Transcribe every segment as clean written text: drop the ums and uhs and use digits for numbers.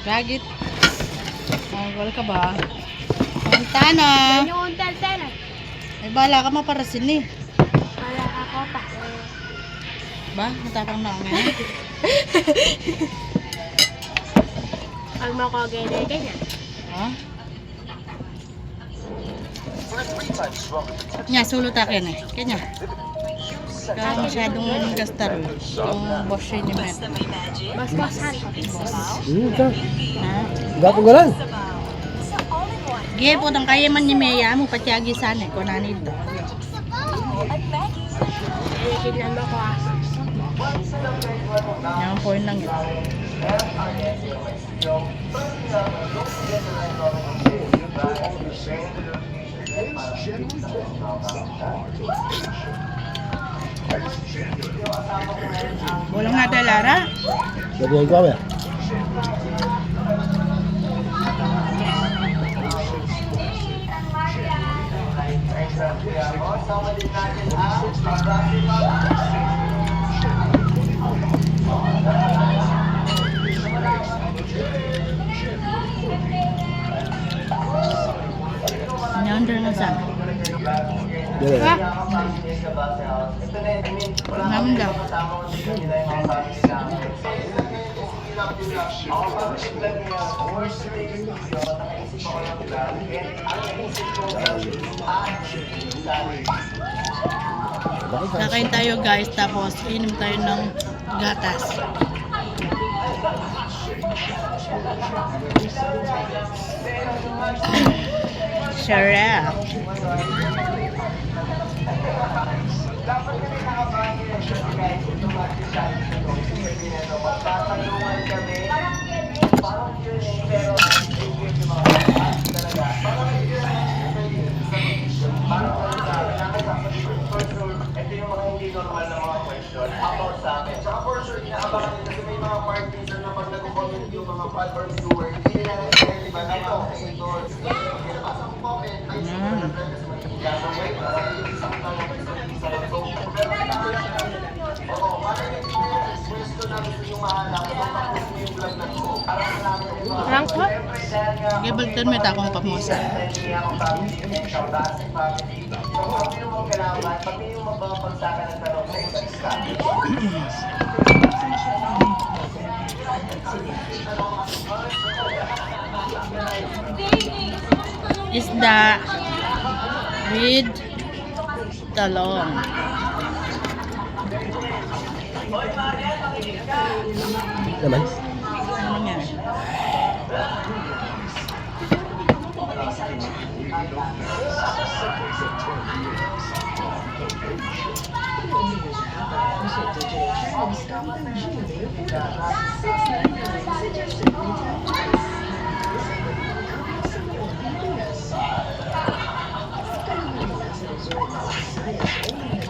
Gagit. Wala ka ba? Tana. Yung untel-tel. Ay, bala ka maparasin eh. Wala ako pa. Ba? Matapang na ako ngayon. Pag mo ko ganyan. Ha? Nya, sulot akin eh. Kanya. Kaya masyadong gastar. Yung boss ni Met. Bas-basan. Ka. Ha? Gapo ka lang. Gaya po, tang kaya man ni Meya mo patyagi sana eh. Kunanid to. Tignan mo ko ah. Yan po yun lang yun. Walang nada, Lara. Gabi ko ba? Nyonder na sa. Dere. Ha? Naman daw. Kakain tayo guys, tapos inom tayo ng gatas. Sarap. Ito yung mga hindi normal na mga question about sa akin. Tsaka for sure, inaabangan nyo kasi may mga parties na pag nag-comment yung mga platform viewer, hindi nila nag-share, diba? Dapat sa ito. Pinabasa ko comment, ay siguro na friend kasi magkikasa. Wait, kasi yung isang tanong, isa lang. So, pero oo, parang yung question na gusto nyo mahanap, tapos mo yung vlog na to. Parang namin yung mga... Rank ko? Gabagtan may takong pamosa. Pag may yung magbabagsakan ng tanong sa isa't isa. Isda with talong. Naman. Ano nga?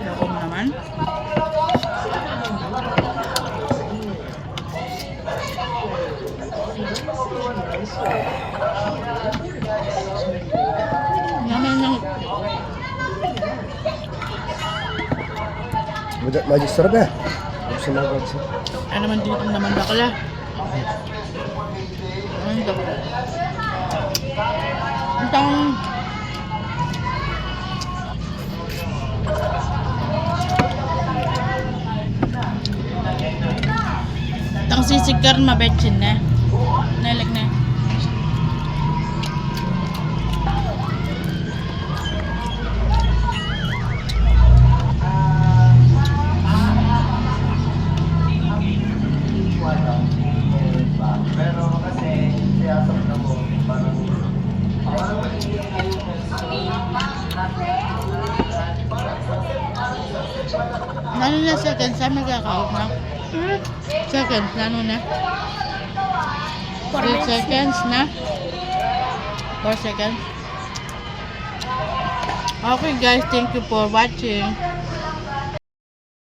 Ako naman. Naman ng Majis sarap eh. Gusto mo ko sa. ano naman dito naman bakla. Ano ito? Itong sisikar mabetsin na. Nalag na. Pero kasi, siyasap na mo, parang Ano na seconds? Saan magkakaup na? Seconds, ano na? 3 seconds na? 4 seconds? Okay guys, thank you for watching.